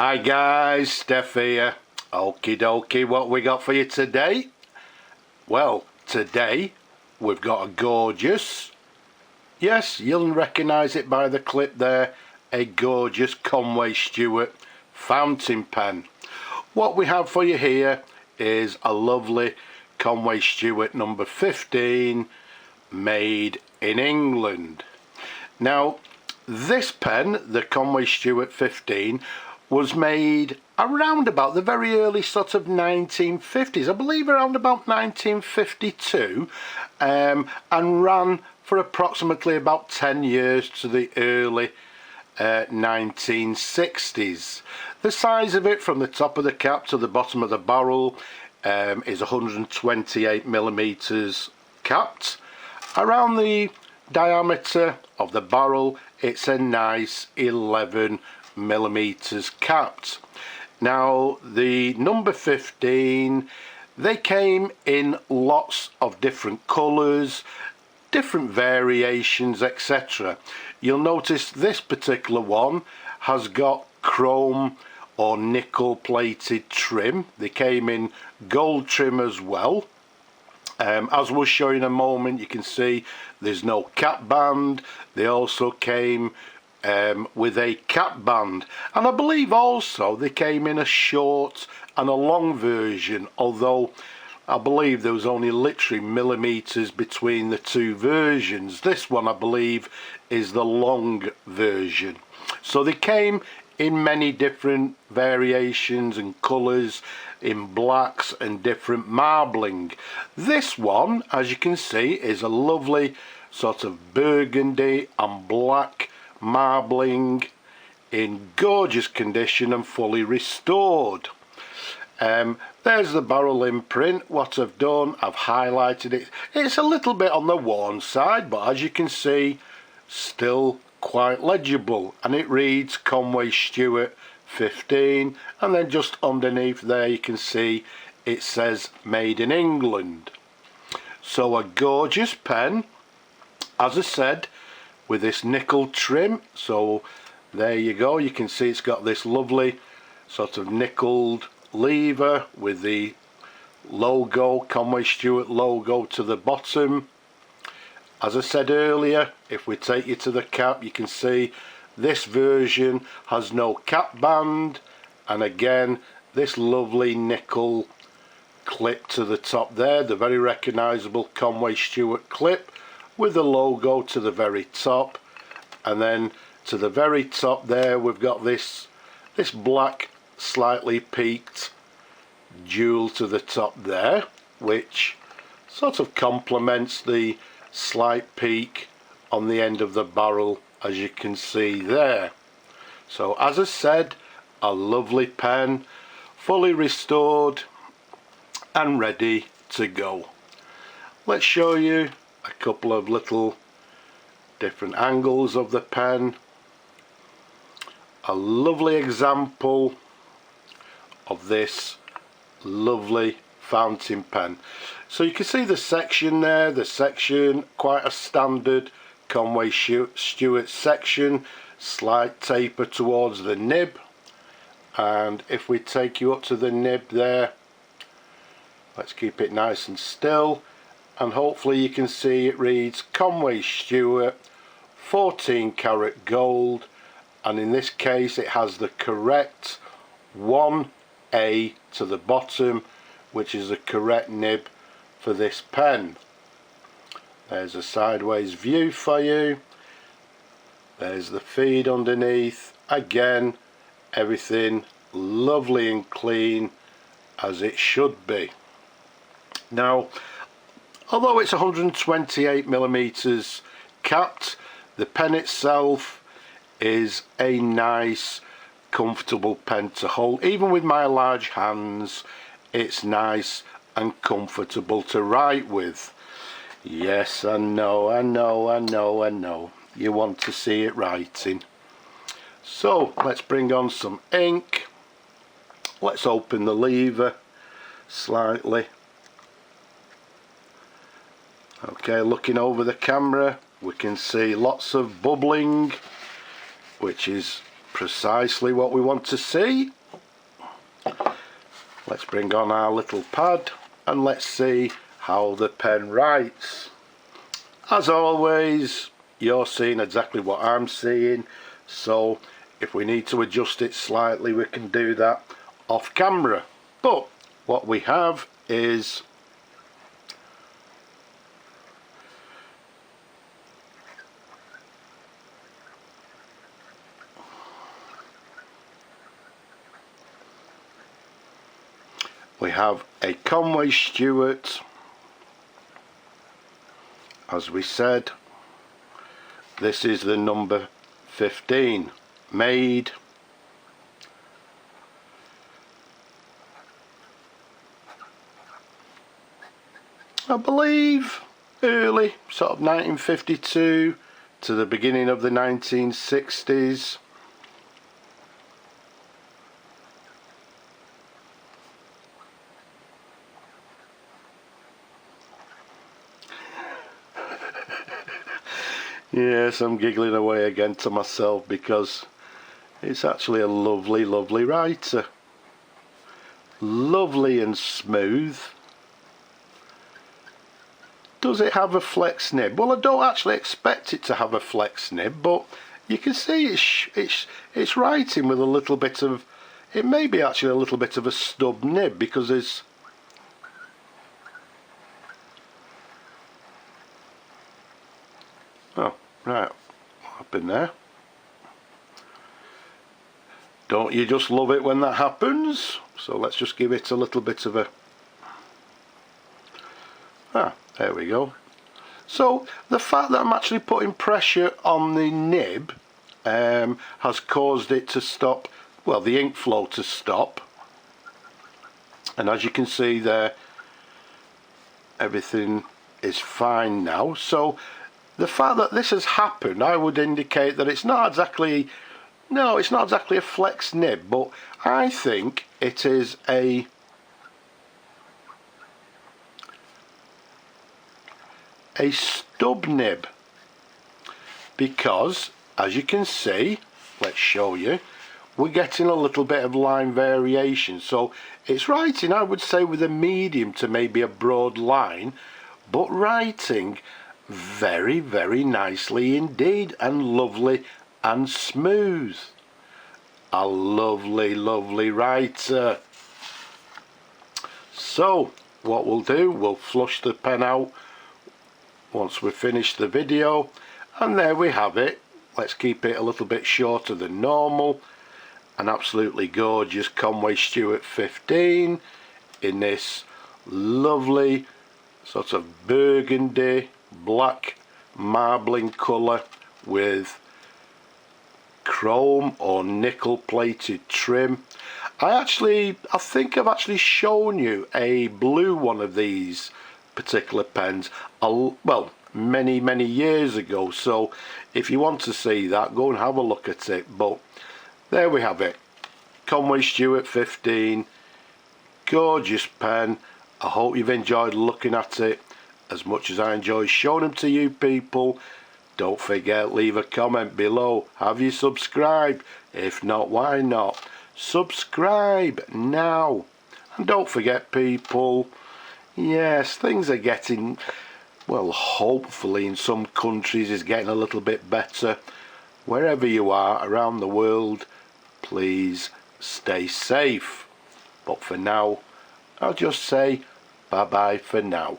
Hi guys, Steph here. Okie dokie, what we got for you today? Well, today we've got a gorgeous, yes, you'll recognise it by the clip there, a gorgeous Conway Stewart fountain pen. What we have for you here is a lovely Conway Stewart number 15 made in England. Now this pen, the Conway Stewart 15, was made around about the very early sort of 1950s, I believe around about 1952, and ran for approximately about 10 years to the early 1960s. The size of it from the top of the cap to the bottom of the barrel is 128 millimeters capped. Around the diameter of the barrel it's a nice 11 millimeters capped. Now the number 15, they came in lots of different colours, different variations, etc. You'll notice this particular one has got chrome or nickel plated trim. They came in gold trim as well. As we'll show you in a moment, you can see there's no cap band. They also came with a cap band, and I believe also they came in a short and a long version, although I believe there was only literally millimeters between the two versions. This one I believe is the long version. So they came in many different variations and colours, in blacks and different marbling. This one, as you can see, is a lovely sort of burgundy and black marbling in gorgeous condition and fully restored. There's the barrel imprint. What I've done, I've highlighted it. It's a little bit on the worn side, but as you can see, still quite legible, and it reads Conway Stewart 15, and then just underneath there you can see it says made in England. So a gorgeous pen, as I said, with this nickel trim. So there you go, you can see it's got this lovely sort of nickeled lever with the logo, Conway Stewart logo to the bottom. As I said earlier, if we take you to the cap, you can see this version has no cap band, and again this lovely nickel clip to the top there, the very recognisable Conway Stewart clip with the logo to the very top, and then to the very top there we've got this black slightly peaked jewel to the top there, which sort of complements the slight peak on the end of the barrel, as you can see there. So as I said, a lovely pen, fully restored and ready to go. Let's show you a couple of little different angles of the pen. A lovely example of this lovely fountain pen. So you can see the section there, the section, quite a standard Conway Stewart section, slight taper towards the nib, and if we take you up to the nib there, let's keep it nice and still, and hopefully you can see it reads Conway Stewart 14 karat gold, and in this case it has the correct 1A to the bottom, which is the correct nib for this pen. There's a sideways view for you. There's the feed underneath. Again, everything lovely and clean as it should be. Now, although it's 128 millimeters capped, the pen itself is a nice comfortable pen to hold. Even with my large hands, it's nice and comfortable to write with. Yes, I know. You want to see it writing. So let's bring on some ink. Let's open the lever slightly. Okay, looking over the camera, we can see lots of bubbling, which is precisely what we want to see. Let's bring on our little pad and let's see how the pen writes. As always, you're seeing exactly what I'm seeing, so if we need to adjust it slightly we can do that off camera. But what we have is a Conway Stewart, as we said. This is the number 15, made I believe early sort of 1952 to the beginning of the 1960s. Yes, I'm giggling away again to myself because it's actually a lovely, lovely writer. Lovely and smooth. Does it have a flex nib? Well, I don't actually expect it to have a flex nib, but you can see it's writing with a little bit of, it may be actually a little bit of a stub nib because there's, oh, right, what happened there? Don't you just love it when that happens? So let's just give it a little bit of a, there we go. So the fact that I'm actually putting pressure on the nib has caused it to stop, well, the ink flow to stop. And as you can see there, everything is fine now. So the fact that this has happened, I would indicate that it's not exactly, no, it's not exactly a flex nib, but I think it is a stub nib, because as you can see, let's show you, we're getting a little bit of line variation. So it's writing, I would say, with a medium to maybe a broad line, but writing very, very nicely indeed, and lovely and smooth. A lovely, lovely writer. So what we'll do, we'll flush the pen out once we've finished the video, and there we have it. Let's keep it a little bit shorter than normal. An absolutely gorgeous Conway Stewart 15 in this lovely sort of burgundy black marbling colour with chrome or nickel plated trim. I think I've actually shown you a blue one of these particular pens, well, many years ago, so if you want to see that, go and have a look at it. But there we have it, Conway Stewart 15, gorgeous pen. I hope you've enjoyed looking at it as much as I enjoy showing them to you people. Don't forget, leave a comment below. Have you subscribed? If not, why not? Subscribe now. And don't forget, people, yes, things are getting, well, hopefully in some countries is getting a little bit better. Wherever you are around the world, please stay safe. But for now, I'll just say bye bye for now.